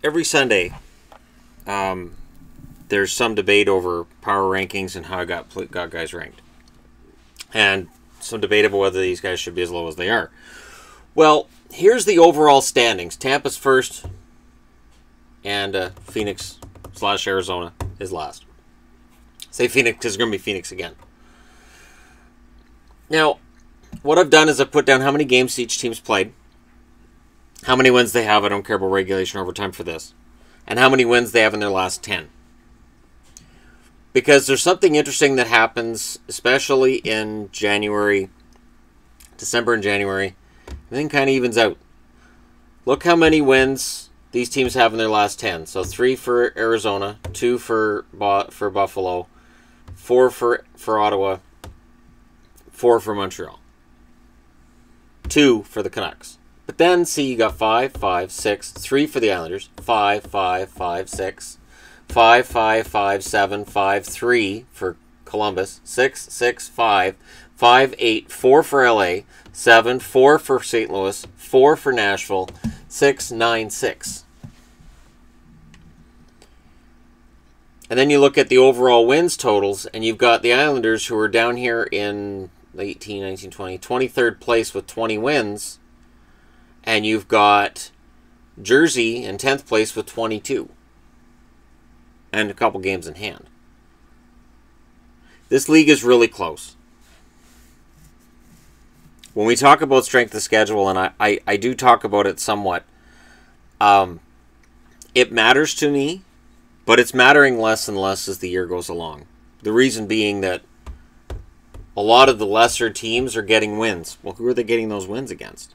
every Sunday, there's some debate over power rankings and how I got guys ranked. And some debate about whether these guys should be as low as they are. Well, here's the overall standings. Tampa's first, and Phoenix/Arizona is last. Say Phoenix because it's going to be Phoenix again. Now, what I've done is I've put down how many games each team's played, how many wins they have. I don't care about regulation or overtime for this, and how many wins they have in their last 10. Because there's something interesting that happens, especially in January, December and January. Everything kind of evens out. Look how many wins these teams have in their last 10. So 3 for Arizona, 2 for Buffalo, 4 for Ottawa, 4 for Montreal, 2 for the Canucks. But then, see, you got 5, 5, 6, 3 for the Islanders, 5, 5, 5, 6, 5, 5, 5, 7, 5, 3 for Columbus, 6, 6, 5, 5, 8, 4 for LA, 7, 4 for St. Louis, 4 for Nashville, 6, 9, 6. And then you look at the overall wins totals, and you've got the Islanders, who are down here in 18, 19, 20, 23rd place with 20 wins, and you've got Jersey in 10th place with 22. And a couple games in hand. This league is really close. When we talk about strength of schedule, and I do talk about it somewhat, it matters to me, but it's mattering less and less as the year goes along. The reason being that a lot of the lesser teams are getting wins. Well, who are they getting those wins against?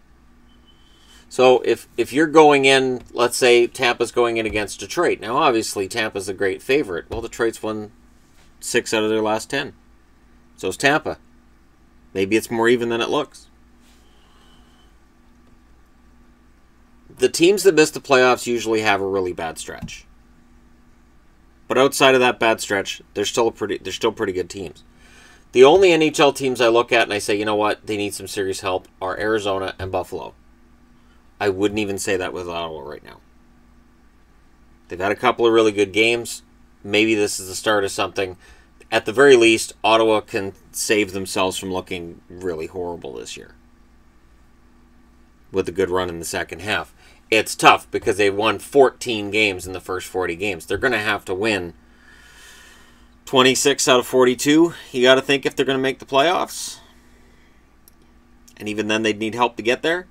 So if you're going in, let's say Tampa's going in against Detroit. Now, obviously, Tampa's a great favorite. Well, Detroit's won 6 out of their last 10. So is Tampa. Maybe it's more even than it looks. The teams that miss the playoffs usually have a really bad stretch. But outside of that bad stretch, they're still pretty good teams. The only NHL teams I look at and I say, you know what, they need some serious help are Arizona and Buffalo. I wouldn't even say that with Ottawa right now. They've had a couple of really good games. Maybe this is the start of something. At the very least, Ottawa can save themselves from looking really horrible this year with a good run in the second half. It's tough because they've won 14 games in the first 40 games. They're going to have to win 26 out of 42. You got to think if they're going to make the playoffs. And even then, they'd need help to get there.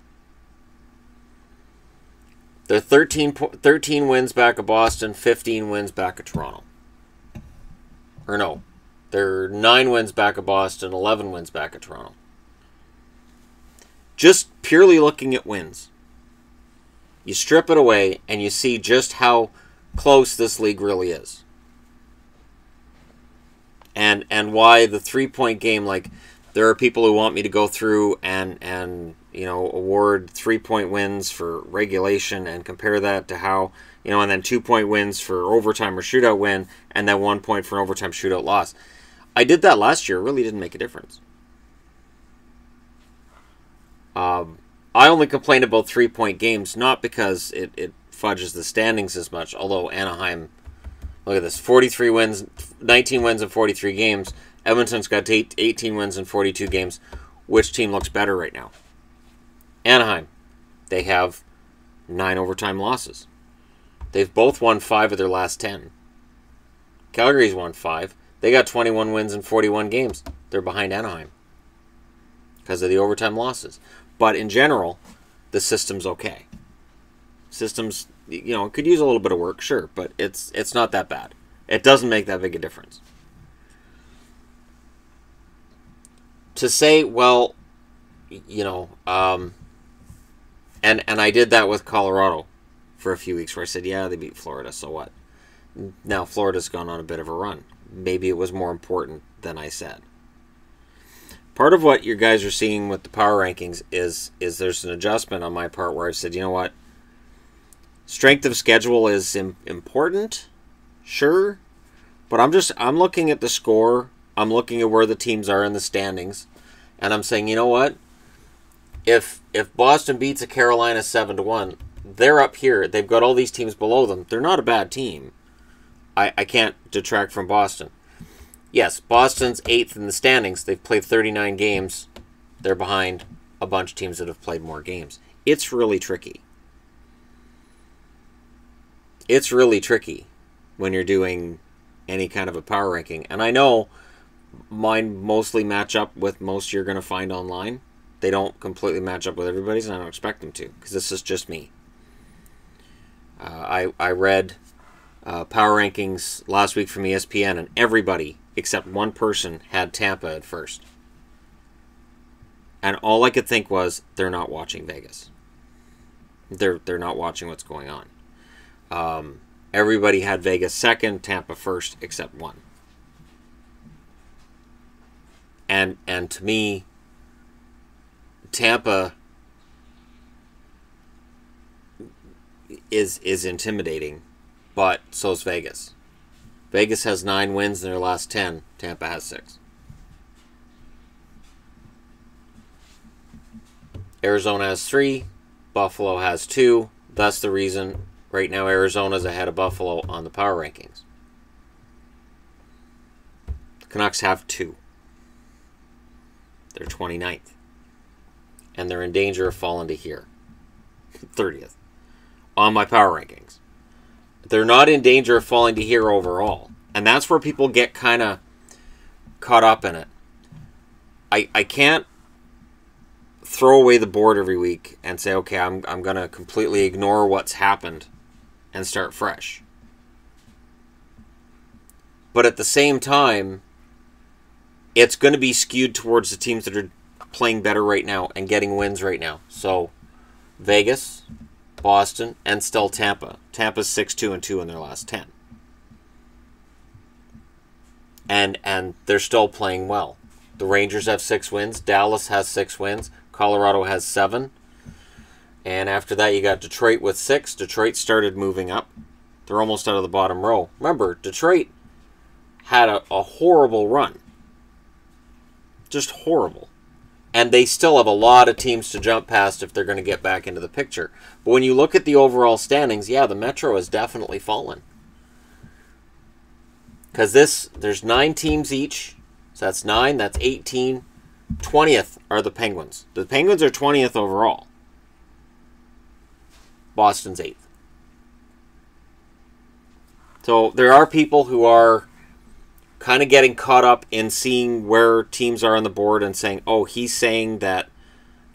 They're 13 wins back of Boston, 15 wins back of Toronto. Or no, they're 9 wins back of Boston, 11 wins back of Toronto. Just purely looking at wins. You strip it away and you see just how close this league really is. And why the 3-point game, like, there are people who want me to go through and award 3-point wins for regulation and compare that to how, and then 2-point wins for overtime or shootout win, and then 1 point for an overtime shootout loss. I did that last year. It really didn't make a difference. I only complain about 3-point games, not because it fudges the standings as much, although Anaheim, look at this, 43 wins, 19 wins in 43 games. Edmonton's got 18 wins in 42 games. Which team looks better right now? Anaheim. They have 9 overtime losses. They've both won 5 of their last 10. Calgary's won 5. They got 21 wins in 41 games. They're behind Anaheim because of the overtime losses. But in general, the system's okay. Systems, could use a little bit of work, sure, but it's not that bad. It doesn't make that big a difference. To say, well, and I did that with Colorado for a few weeks where I said, yeah, they beat Florida, so what? Now Florida's gone on a bit of a run. Maybe it was more important than I said. Part of what you guys are seeing with the power rankings is there's an adjustment on my part where I've said, you know what? Strength of schedule is important, sure, but I'm looking at the score. I'm looking at where the teams are in the standings, and I'm saying, you know what? If Boston beats a Carolina 7-1, they're up here. They've got all these teams below them. They're not a bad team. I can't detract from Boston. Yes, Boston's 8th in the standings. They've played 39 games. They're behind a bunch of teams that have played more games. It's really tricky. It's really tricky when you're doing any kind of a power ranking. And I know mine mostly match up with most you're going to find online. They don't completely match up with everybody's, and I don't expect them to, because this is just me. I read power rankings last week from ESPN, and everybody except one person had Tampa at first. And all I could think was, they're not watching Vegas. They're not watching what's going on. Everybody had Vegas second, Tampa first, except one. And to me, Tampa is intimidating, but so is Vegas. Vegas has 9 wins in their last 10. Tampa has 6. Arizona has 3. Buffalo has 2. That's the reason right now Arizona's ahead of Buffalo on the power rankings. The Canucks have 2. They're 29th. And they're in danger of falling to here. 30th. On my power rankings. They're not in danger of falling to here overall. And that's where people get kind of caught up in it. I can't throw away the board every week and say, okay, I'm going to completely ignore what's happened and start fresh. But at the same time, it's going to be skewed towards the teams that are playing better right now and getting wins right now. So, Vegas, Boston, and still Tampa. Tampa's 6-2-2 in their last 10. And they're still playing well. The Rangers have 6 wins. Dallas has 6 wins. Colorado has 7. And after that, you got Detroit with 6. Detroit started moving up. They're almost out of the bottom row. Remember, Detroit had a horrible run. Just horrible. And they still have a lot of teams to jump past if they're going to get back into the picture. But when you look at the overall standings, yeah, the Metro has definitely fallen. Because there's 9 teams each. So that's 9, that's 18. 20th are the Penguins. The Penguins are 20th overall. Boston's 8th. So there are people who are kind of getting caught up in seeing where teams are on the board and saying, oh, he's saying that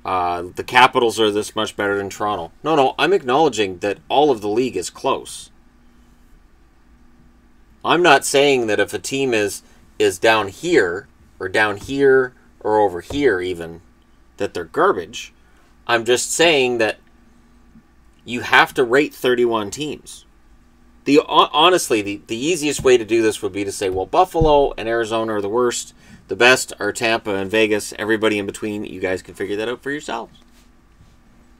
the Capitals are this much better than Toronto. No, I'm acknowledging that all of the league is close. I'm not saying that if a team is down here or over here even, that they're garbage. I'm just saying that you have to rate 31 teams. Honestly, the easiest way to do this would be to say, well, Buffalo and Arizona are the worst. The best are Tampa and Vegas. Everybody in between, you guys can figure that out for yourselves.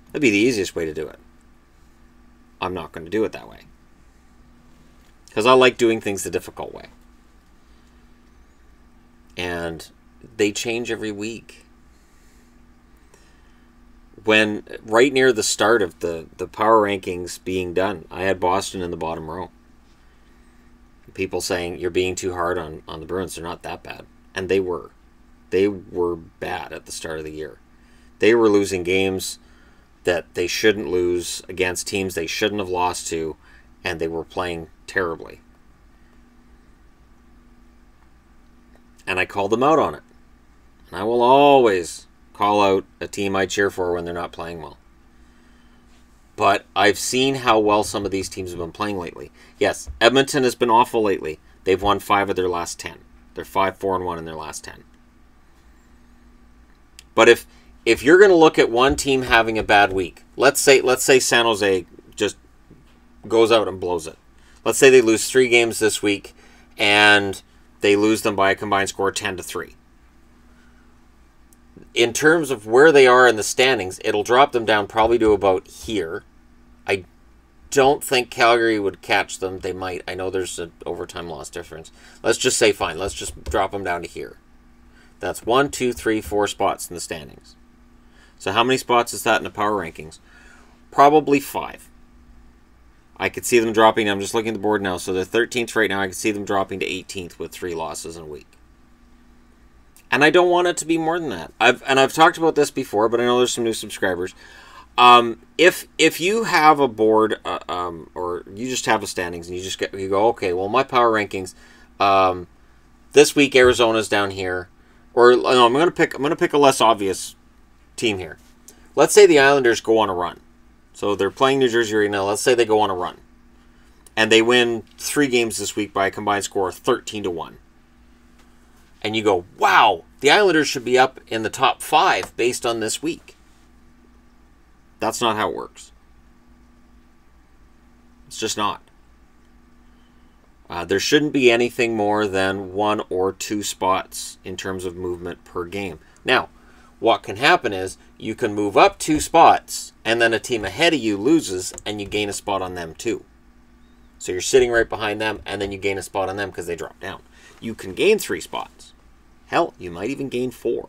That'd be the easiest way to do it. I'm not going to do it that way. Because I like doing things the difficult way. And they change every week. When right near the start of the power rankings being done, I had Boston in the bottom row. People saying you're being too hard on the Bruins. They're not that bad. And they were. They were bad at the start of the year. They were losing games that they shouldn't lose against teams they shouldn't have lost to, and they were playing terribly. And I called them out on it. And I will always call out a team I cheer for when they're not playing well. But I've seen how well some of these teams have been playing lately. Yes, Edmonton has been awful lately. They've won 5 of their last 10. They're 5-4-1 in their last 10. But if you're going to look at one team having a bad week, let's say San Jose just goes out and blows it. Let's say they lose 3 games this week and they lose them by a combined score of 10-3. In terms of where they are in the standings, it'll drop them down probably to about here. I don't think Calgary would catch them. They might. I know there's an overtime loss difference. Let's just say fine. Let's just drop them down to here. That's 1, 2, 3, 4 spots in the standings. So how many spots is that in the power rankings? probably 5. I could see them dropping. I'm just looking at the board now. So they're 13th right now. I could see them dropping to 18th with 3 losses in a week. And I don't want it to be more than that. I've talked about this before, but I know there's some new subscribers. If you have a board, or you just have a standings, and you go, okay, well, my power rankings, this week Arizona's down here, or no, I'm gonna pick a less obvious team here. Let's say the Islanders go on a run. So they're playing New Jersey right now. Let's say they go on a run, and they win 3 games this week by a combined score of 13-1. And you go, wow, the Islanders should be up in the top 5 based on this week. That's not how it works. It's just not. There shouldn't be anything more than 1 or 2 spots in terms of movement per game. Now, what can happen is you can move up 2 spots, and then a team ahead of you loses, and you gain a spot on them too. So you're sitting right behind them, and then you gain a spot on them because they drop down. You can gain 3 spots. Hell, you might even gain 4.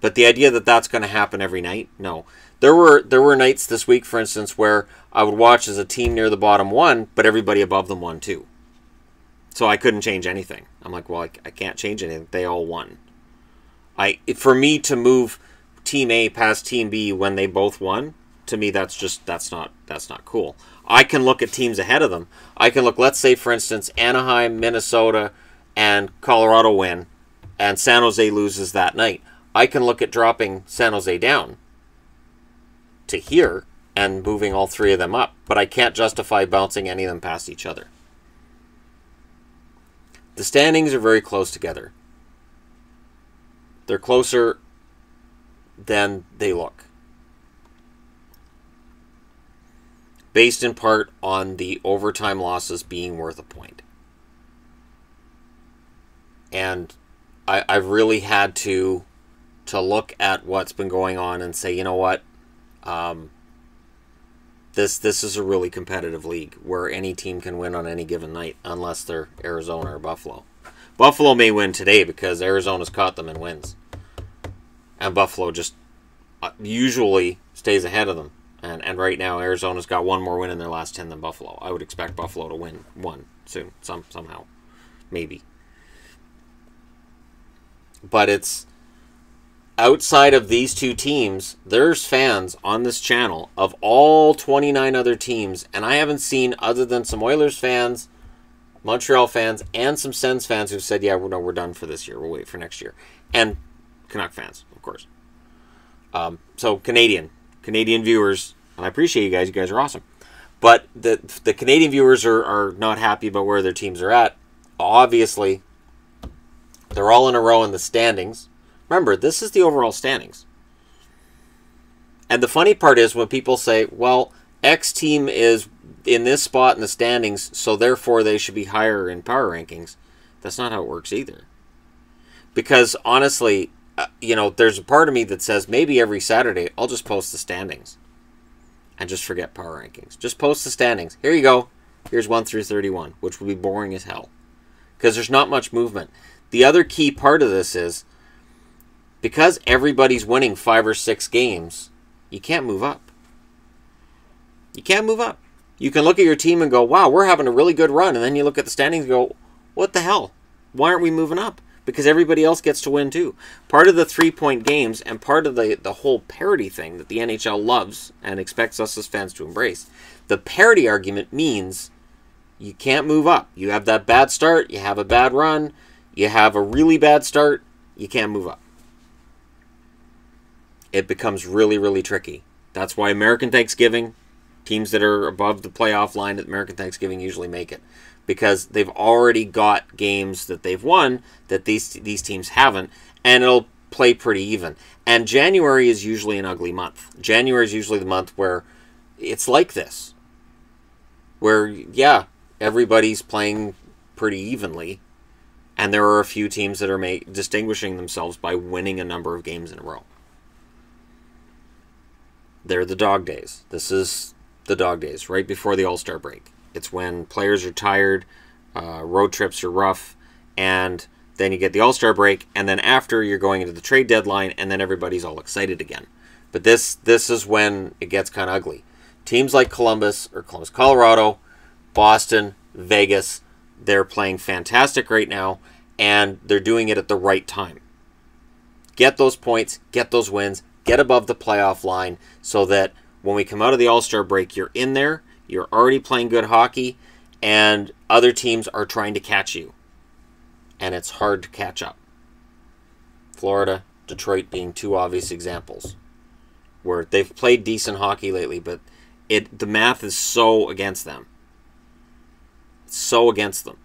But the idea that that's going to happen every night, no. There were nights this week, for instance, where I would watch as a team near the bottom won, but everybody above them won too. So I couldn't change anything. I'm like, well, I can't change anything. They all won. For me to move Team A past Team B when they both won, to me that's not cool. I can look at teams ahead of them. I can look, let's say, for instance, Anaheim, Minnesota, and Colorado win, and San Jose loses that night. I can look at dropping San Jose down to here and moving all 3 of them up, but I can't justify bouncing any of them past each other. The standings are very close together. They're closer than they look, based in part on the overtime losses being worth a point. And I've really had to look at what's been going on and say, you know what, this is a really competitive league where any team can win on any given night, unless they're Arizona or Buffalo. Buffalo may win today because Arizona's caught them and wins, and Buffalo just usually stays ahead of them. And right now Arizona's got 1 more win in their last 10 than Buffalo. I would expect Buffalo to win 1 soon, somehow, maybe. But it's outside of these 2 teams, there's fans on this channel of all 29 other teams, and I haven't seen, other than some Oilers fans, Montreal fans, and some Sens fans who've said, yeah, we're done for this year. We'll wait for next year. And Canuck fans, of course. So Canadian viewers, and I appreciate you guys. You guys are awesome. But the Canadian viewers are not happy about where their teams are at. Obviously, they're all in a row in the standings. Remember, this is the overall standings. And the funny part is when people say, well, X team is in this spot in the standings, so therefore they should be higher in power rankings. That's not how it works either. Because honestly, there's a part of me that says maybe every Saturday I'll just post the standings and just forget power rankings. Just post the standings. Here you go. Here's 1 through 31, which will be boring as hell because there's not much movement. The other key part of this is because everybody's winning 5 or 6 games, you can't move up. You can't move up. You can look at your team and go, wow, we're having a really good run. And then you look at the standings and go, what the hell? Why aren't we moving up? Because everybody else gets to win too. Part of the 3-point games and part of the whole parity thing that the NHL loves and expects us as fans to embrace, the parity argument means you can't move up. You have that bad start, you have a bad run, you have a really bad start, you can't move up. It becomes really, really tricky. That's why American Thanksgiving, teams that are above the playoff line at American Thanksgiving usually make it. Because they've already got games that they've won that these teams haven't, and it'll play pretty even. And January is usually an ugly month. January is usually the month where it's like this. Where, yeah, everybody's playing pretty evenly, and there are a few teams that are distinguishing themselves by winning a number of games in a row. They're the dog days. This is the dog days, right before the All-Star break. It's when players are tired, road trips are rough, and then you get the All-Star break, and then after you're going into the trade deadline, and then everybody's all excited again. But this is when it gets kind of ugly. Teams like Columbus, Colorado, Boston, Vegas, they're playing fantastic right now, and they're doing it at the right time. Get those points, get those wins, get above the playoff line so that when we come out of the All-Star break, you're in there, you're already playing good hockey, and other teams are trying to catch you. And it's hard to catch up. Florida, Detroit being two obvious examples where they've played decent hockey lately, but the math is so against them. It's so against them.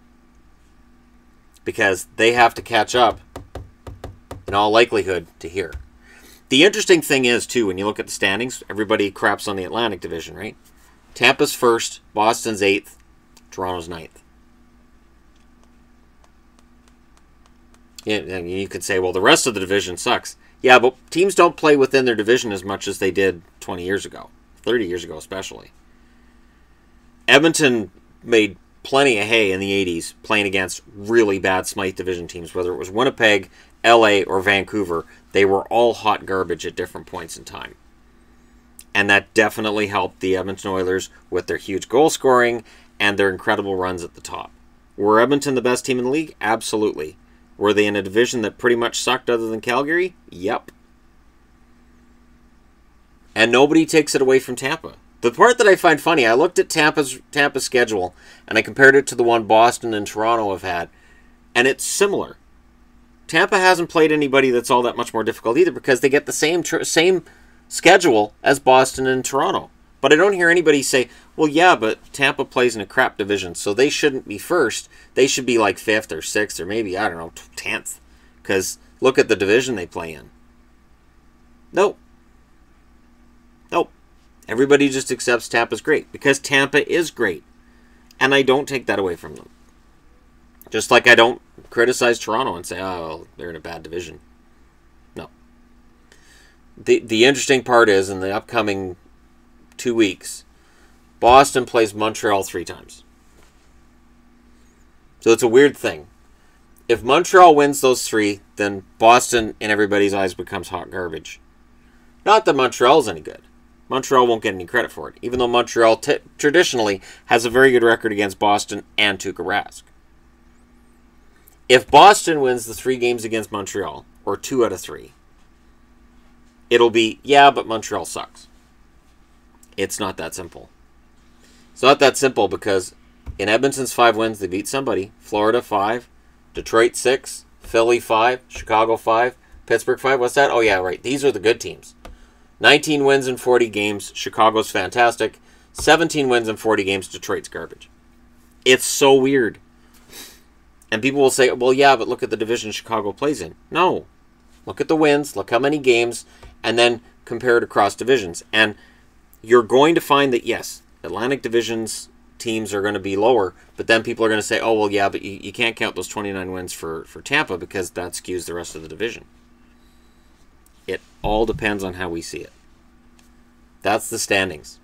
Because they have to catch up, in all likelihood, to here. The interesting thing is, too, when you look at the standings, everybody craps on the Atlantic Division, right? Tampa's first, Boston's 8th, Toronto's 9th. Yeah, and you could say, well, the rest of the division sucks. Yeah, but teams don't play within their division as much as they did 20 years ago, 30 years ago especially. Edmonton made plenty of hay in the 80s playing against really bad Smythe Division teams, whether it was Winnipeg, LA, or Vancouver. They were all hot garbage at different points in time. And that definitely helped the Edmonton Oilers with their huge goal scoring and their incredible runs at the top. Were Edmonton the best team in the league? Absolutely. Were they in a division that pretty much sucked other than Calgary? Yep. And nobody takes it away from Tampa. The part that I find funny, I looked at Tampa's schedule, and I compared it to the one Boston and Toronto have had, and it's similar. Tampa hasn't played anybody that's all that much more difficult either because they get the same schedule as Boston and Toronto. But I don't hear anybody say, well, yeah, but Tampa plays in a crap division, so they shouldn't be first. They should be like 5th or 6th or maybe, I don't know, 10th. Because look at the division they play in. Nope. Nope. Everybody just accepts Tampa's great because Tampa is great. And I don't take that away from them. Just like I don't criticize Toronto and say, oh, they're in a bad division. No. The interesting part is in the upcoming 2 weeks, Boston plays Montreal 3 times. So it's a weird thing. If Montreal wins those 3, then Boston, in everybody's eyes, becomes hot garbage. Not that Montreal's any good. Montreal won't get any credit for it, even though Montreal traditionally has a very good record against Boston and Tuukka Rask. If Boston wins the 3 games against Montreal, or 2 out of 3, it'll be, yeah, but Montreal sucks. It's not that simple. It's not that simple because in Edmonton's 5 wins, they beat somebody. Florida 5, Detroit 6, Philly 5, Chicago 5, Pittsburgh 5. What's that? Oh, yeah, right. These are the good teams. 19 wins in 40 games. Chicago's fantastic. 17 wins in 40 games. Detroit's garbage. It's so weird. And people will say, well, yeah, but look at the division Chicago plays in. No. Look at the wins. Look how many games. And then compare it across divisions. And you're going to find that, yes, Atlantic Division's teams are going to be lower, but then people are going to say, oh, well, yeah, but you can't count those 29 wins for Tampa because that skews the rest of the division. It all depends on how we see it. That's the standings.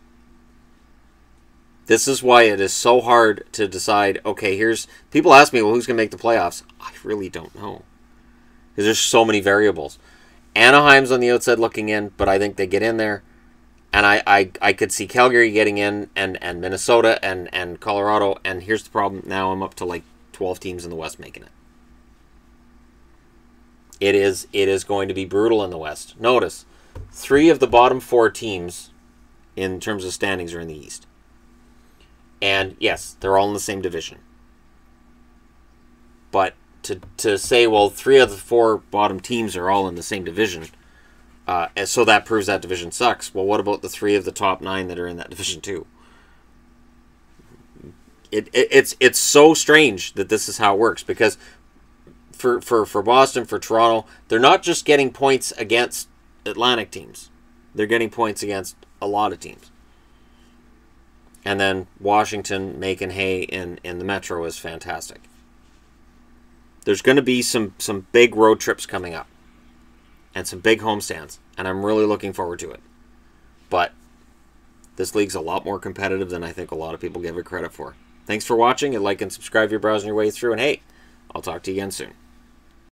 This is why it is so hard to decide, okay, people ask me, well, who's going to make the playoffs? I really don't know. Because there's so many variables. Anaheim's on the outside looking in, but I think they get in there. And I could see Calgary getting in, and Minnesota and Colorado. And here's the problem. Now I'm up to like 12 teams in the West making it. It is going to be brutal in the West. Notice, 3 of the bottom 4 teams in terms of standings are in the East. And yes, they're all in the same division. But to say, well, 3 of the 4 bottom teams are all in the same division, so that proves that division sucks. Well, what about the 3 of the top 9 that are in that division too? It's so strange that this is how it works because for Boston, for Toronto, they're not just getting points against Atlantic teams. They're getting points against a lot of teams. And then Washington making hay in the Metro is fantastic. There's going to be some big road trips coming up. And some big homestands. And I'm really looking forward to it. But this league's a lot more competitive than I think a lot of people give it credit for. Thanks for watching, and like and subscribe if you're browsing your way through. And hey, I'll talk to you again soon.